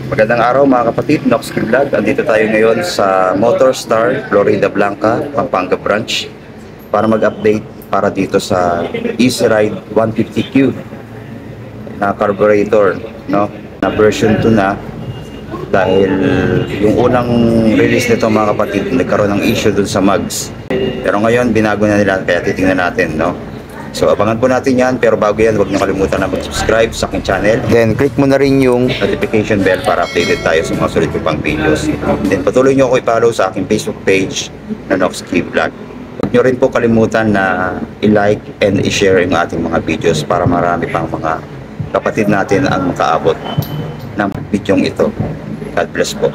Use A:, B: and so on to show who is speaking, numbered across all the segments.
A: Magandang araw mga kapatid, Nox Vlog. Andito tayo ngayon sa Motorstar, Florida Blanca, Pampanga branch para mag-update para dito sa Easy Ride 150Q na carburetor, no? Na version 2 na dahil yung unang release nito mga kapatid nagkaroon ng issue dun sa mags. Pero ngayon binago na nila kaya titingnan natin, no? So abangan po natin yan, pero bago yan huwag niyo kalimutan na mag-subscribe sa aking channel. Then click mo na rin yung notification bell para updated tayo sa mga sulit ko pang videos. Then patuloy niyo ako i-follow sa aking Facebook page na Nox Vlog. Huwag niyo rin po kalimutan na i-like and i-share yung ating mga videos para marami pang mga kapatid natin ang makaabot ng videong ito. God bless po.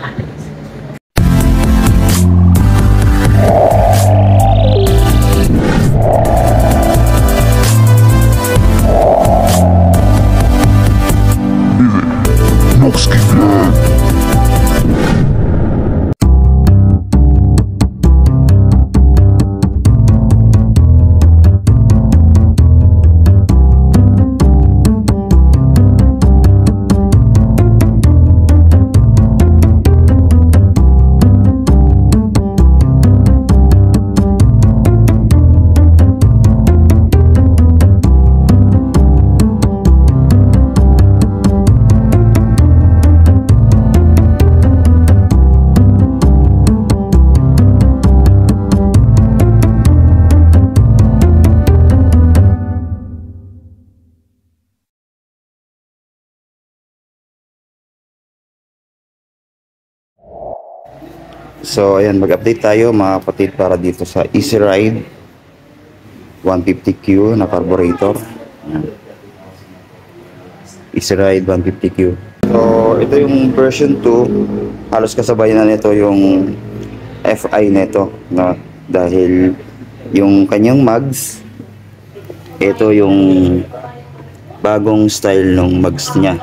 A: So ayan, mag-update tayo mga kapatid para dito sa Easy Ride 150Q na carburetor. Ayan. Easy Ride 150Q. So ito yung version 2. Halos kasabayan na nito yung FI nito, no? Dahil yung kanyang mags, ito yung bagong style ng mags niya.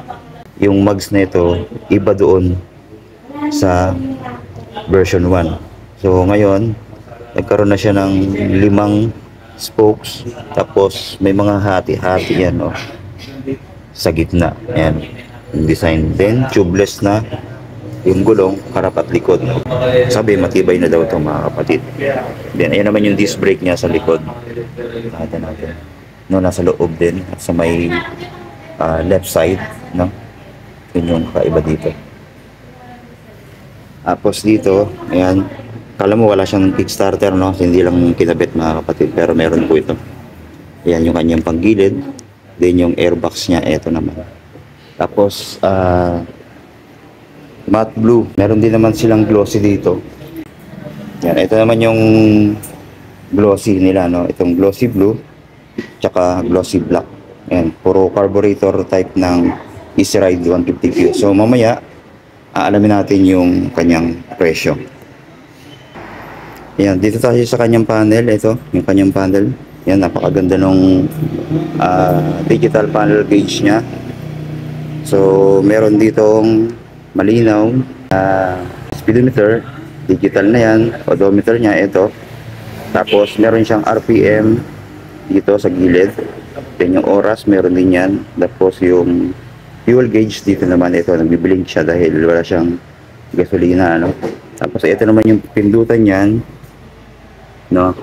A: Yung mags nito iba doon sa version 1. So ngayon nagkaroon na siya ng 5 spokes, tapos may mga hati-hati yan, oh, sa gitna. Ayan yung design. Then tubeless na yung gulong harap at likod. Sabi matibay na daw ito mga kapatid. Then ayan naman yung disc brake niya sa likod. Natin no, nasa loob din at sa may left side, no? Yun yung kaiba dito. Tapos dito, ayan, kala mo wala siyang kickstarter, no? Hindi lang kinabit mga kapatid, pero meron po ito. Ayan yung kanyang panggilid. Then yung airbox niya, eto naman. Tapos, matte blue. Meron din naman silang glossy dito. Ayan, ito naman yung glossy nila, no? Itong glossy blue, tsaka glossy black. Ayan, puro carburetor type ng Easy Ride 150Q. So mamaya, aalamin natin yung kanyang presyo. Ayan, dito tayo sa kanyang panel. Ito, yung kanyang panel. Ayan, napakaganda nung digital panel gauge niya. So, meron ditong malinaw speedometer. Digital na yan. Odometer niya, ito. Tapos, meron siyang RPM dito sa gilid. Then yung oras, meron din yan. Tapos, yung fuel gauge dito naman, ito nagbiblink siya dahil wala siyang gasolina, ano. Tapos ito naman yung pindutan niyan, no,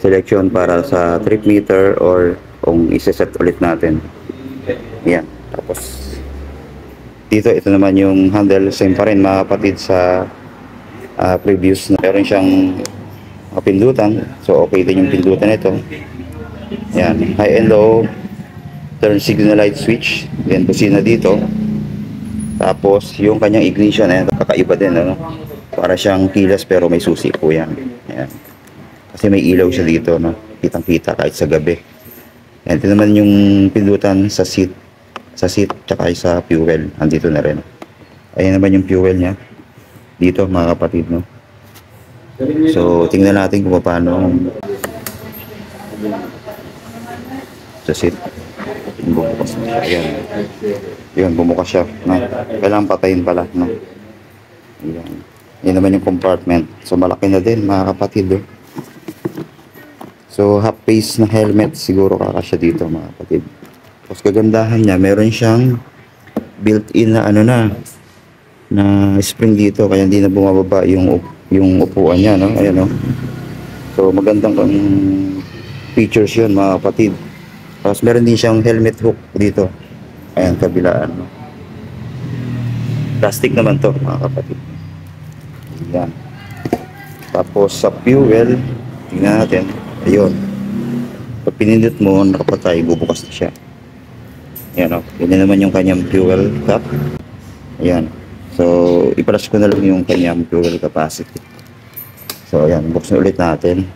A: selection para sa trip meter or kung iseset ulit natin. Yan. Tapos dito, ito naman yung handle, same pa rin mga kapatid sa previous na. Meron siyang pindutan, so okay din yung pindutan ito. Yan, high and low, turn signal light switch, then busina dito. Tapos yung kanyang ignition, ayan, kakaiba din, ano? Para siyang kilas pero may susi po yan. Ayan. Kasi may ilaw siya dito, no? Kitang-kita kahit sa gabi. Ayan, ito naman yung pindutan sa seat tsaka sa fuel, andito na rin. Ayan naman yung fuel niya dito mga kapatid, no? So tingnan natin kung paano sa seat. Bumukas siya. Ayan. Yun, bumukas siya. No? Kailangan patayin pala. No? Ayan. Yan naman yung compartment. So, malaki na din, mga kapatid. Oh. So, half face na helmet siguro kakasya dito, mga kapatid. Tapos, kagandahan niya, meron siyang built-in na ano na, na spring dito kaya hindi na bumababa yung upuan niya, no? Ayan, no? So magandang features yun, mga kapatid. Tapos meron din siyang helmet hook dito. Ayan, kabilaan, no? Plastic naman to, mga kapatid. Ayan. Tapos sa fuel, tingnan natin. Ayun. Pag pinindot mo, nakapatay, bubukas na siya. Ayan, o. Yan naman yung kanyang fuel cap. Ayan. So, ipalas ko na lang yung kanyang fuel capacity. So, ayan. Buksan ulit natin.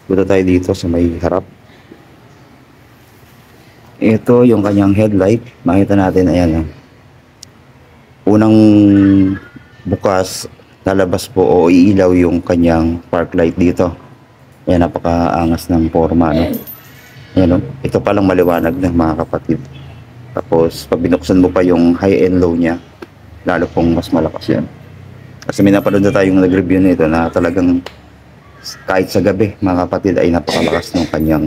A: Punta tayo dito sa may harap. Ito yung kanyang headlight. Makita natin, ayan, o. Unang bukas, lalabas po o iilaw yung kanyang park light dito. Ayan, napakaangas ng forma, no? Ayan, no? Ito palang maliwanag na, mga kapatid. Tapos, pag binuksan mo pa yung high and low niya, lalo pong mas malakas yan. Kasi may napanood na tayong nag-review nito na talagang kahit sa gabi, mga kapatid, ay napakalakas ng kanyang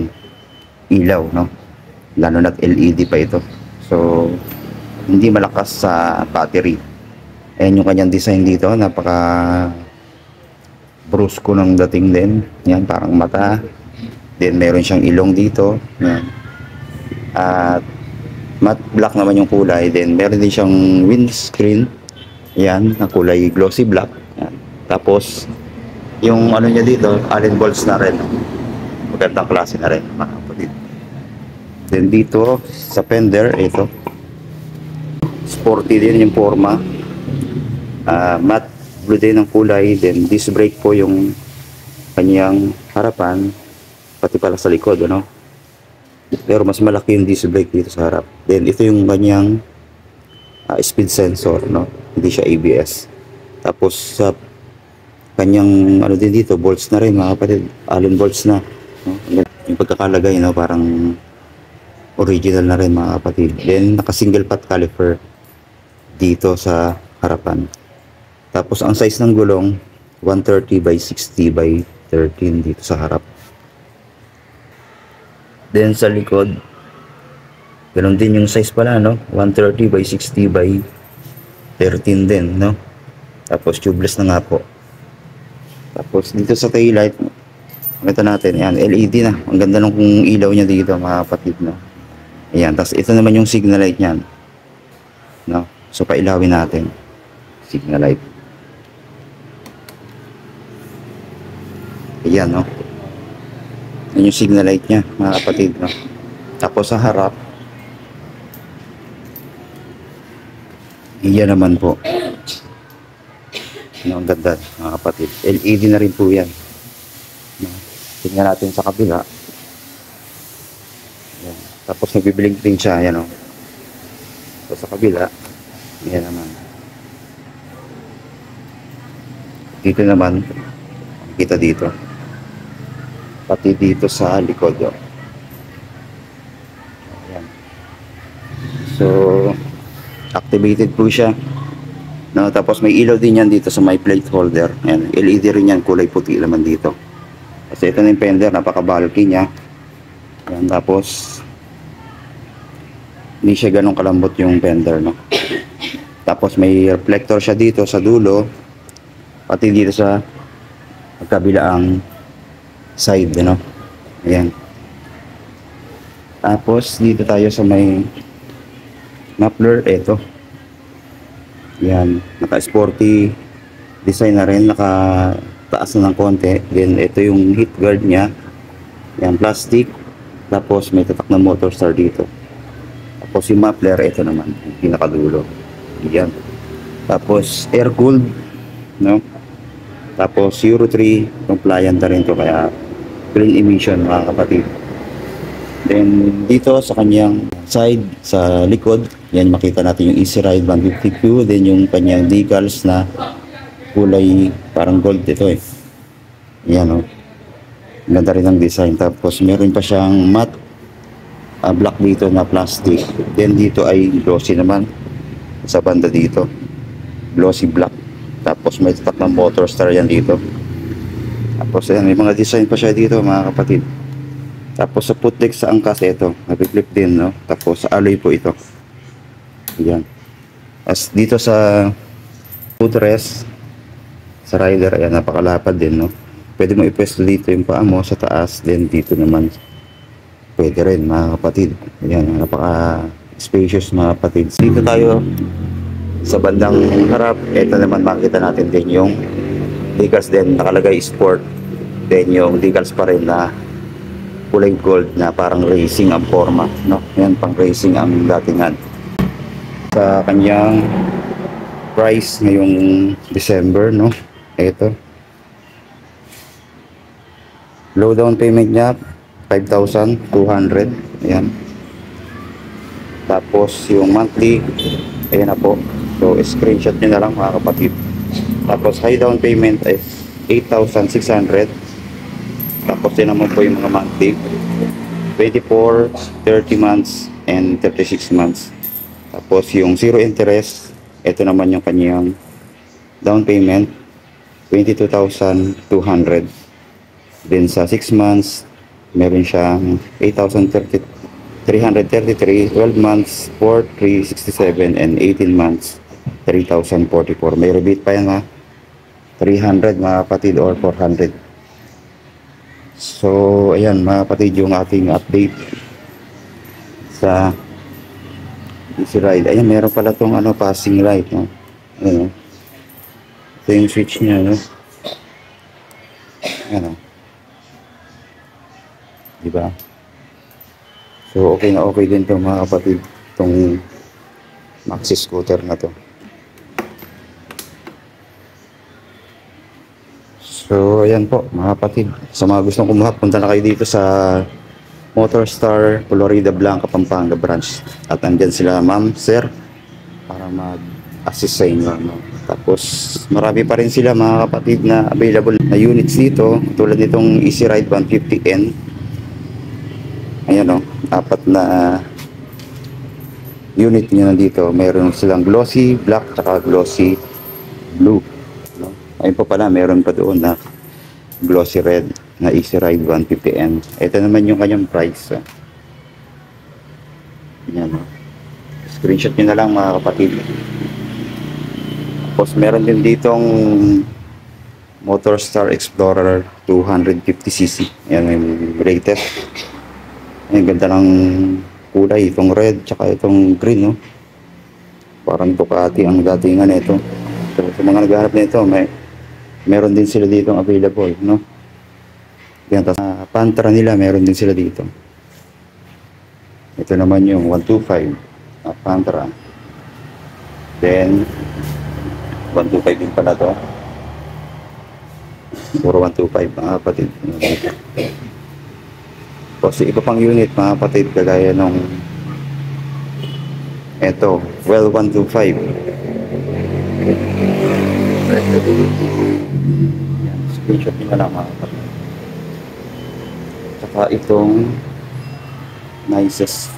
A: ilaw, no? Lalo na't LED pa ito. So, hindi malakas sa battery. Ayan yung kanyang design dito, napaka brusko ng dating din. Yan, parang mata. Then meron siyang ilong dito. Yan. At matte black naman yung kulay. Then meron din siyang windscreen. Yan, na kulay glossy black. Yan. Tapos yung ano niya dito, allen bolts na rin. Magandang klase na rin, mga kapatid. Then dito sa fender, ito. Sporty din yung forma. Matte blue din ang kulay. Then disc brake po yung kanyang harapan, pati pala sa likod, ano? Pero mas malaki yung disc brake dito sa harap. Then ito yung kanyang speed sensor, no? Hindi siya ABS. Tapos sa kanyang ano din dito, bolts na rin, mga kapatid, allen bolts na, no? Yung pagkakalagay, no? Parang original na rin, mga kapatid. Then naka single pot caliper dito sa harapan. Tapos ang size ng gulong 130 by 60 by 13 dito sa harap. Then sa likod, ganoon din yung size pala, no? 130 by 60 by 13 din, no? Tapos tubeless na nga po. Tapos dito sa taillight, makita natin, yan, LED na. Ang ganda ng ilaw niya dito, mga kapatid, no? Ayan, tapos ito naman yung signal light niyan, no? So pailawin natin signal light. Ayan, no? Yan yung signal light niya, mga kapatid, no? Tapos sa harap, iyan naman po. Ang ganda, mga kapatid. LED na rin po yan. No? Tingnan natin sa kabila. Ayan. Tapos nagbiblink din siya, ayan, no? Tapos sa kabila, ayan naman. Dito naman, kita dito. Pati dito sa likod, oh. Ayan. So, activated po siya, no? Tapos may ilaw din yan dito sa may plate holder. Ayan, LED rin yan, kulay puti naman dito. Kasi ito na yung fender, napaka-bulky niya. Ayan, tapos hindi siya ganun kalambot yung fender, no? Tapos may reflector siya dito sa dulo, pati dito sa kabilaang side, no? Ayan. Tapos dito tayo sa may muffler, eto. Yan, naka-sporty design na rin, naka-taas na ng konti. Then ito yung heat guard niya. Yan, plastic. Tapos may tatak na motor star dito. Tapos yung muffler, ito naman, yung pinakadulo. Yan. Tapos air cooled, no? Tapos Euro 3 compliant na rin to, kaya clean emission, mga kapatid. Then dito sa kanyang side, sa likod, yan makita natin yung Easy Ride 150Q. Then yung kanyang decals na kulay parang gold ito, eh. Yan, oh. Ganda rin ang design. Tapos meron pa siyang matte black dito na plastic. Then dito ay glossy naman sa banda dito, glossy black. Tapos may tatak ng motor star yan dito. Tapos ayan, may mga design pa siya dito, mga kapatid. Tapos sa footdeck sa angkas, ito, nag-flip din, no? Tapos sa alloy po ito. Ayan. As dito sa footrest, sa rider, ayan, napakalapad din, no? Pwede mo ipwesto dito yung paa mo sa taas, then dito naman pwede rin, mga kapatid. Ayan, napaka spacious, mga kapatid. Dito tayo sa bandang harap. Ito naman makikita natin din yung decals din, nakalagay sport. Then yung decals pa rin na kulay gold na parang racing ang forma, no? Ayan, pang racing ang datingan. Sa kanyang price ngayong December, no? Ito. Low down payment niya 5,200. Ayan. Tapos yung monthly, ayan na po. So screenshot niyo na lang, mga kapatid. Tapos high down payment ay 8,600. Tapos din naman po yung mga monthly 24, 30 months and 36 months. Tapos yung zero interest, ito naman yung kanyang down payment 22,200. Then sa 6 months, meron siyang 8,333, 12 months 4,367, and 18 months 3,044. May rebate pa yan, ha, 300, mga kapatid, or 400. So ayan, mga kapatid, yung ating update sa Easy Ride. Ayan, meron pala tong ano, passing light, no? Ayan, ito yung switch niya, no? Ayan, diba? So okay na okay din to, mga kapatid, itong maxi scooter na to. So ayan po, mga kapatid, sa mga gustong kumuha, punta na kayo dito sa Motorstar Florida Blanca, Pampanga branch. At andyan sila, ma'am, sir, para mag-assist sa inyo, no? Tapos marami pa rin sila, mga kapatid, na available na units dito, tulad nitong Easy Ride 150N. Ayan, o, 4 na unit nyo nandito. Meron silang glossy black at glossy blue, no? Ayun pa pala, meron pa doon na glossy red na Easy Ride 150N. Ito naman yung kanyang price. Ayan, o. Screenshot nyo na lang, mga kapatid. Tapos meron din ditong Motorstar Explorer 250cc. Ayan yung latest. Ayan, ganda ng kulay. Itong red, tsaka itong green, no? Parang Ducati ang datingan nito. So, sa mga naghahanap nito, meron din sila dito available, no? Yan, tapos Pantra nila, meron din sila dito. Ito naman yung 125 Pantra. Then 125 din pala to. Puro 125, mga kapatid. Tapos iba pang unit, mga kapatid, kagaya nung eto, well 125. Yan, screenshot nyo na lang, mga kapatid. Tsaka itong Nicest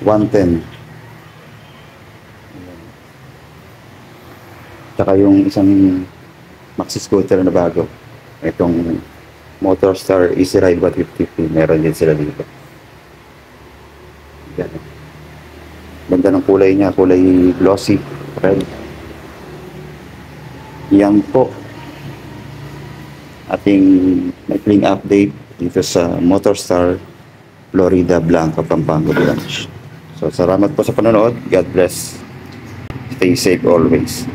A: 110. Tsaka yung isang maxi scooter na bago, itong Motorstar Easy Ride 150, meron din sila dito. Yan. Ganda ng kulay niya, kulay glossy red. Yan po ating maikling update dito sa Motorstar Florida Blanca, Pampanga branch. So salamat po sa panonood. God bless. Stay safe always.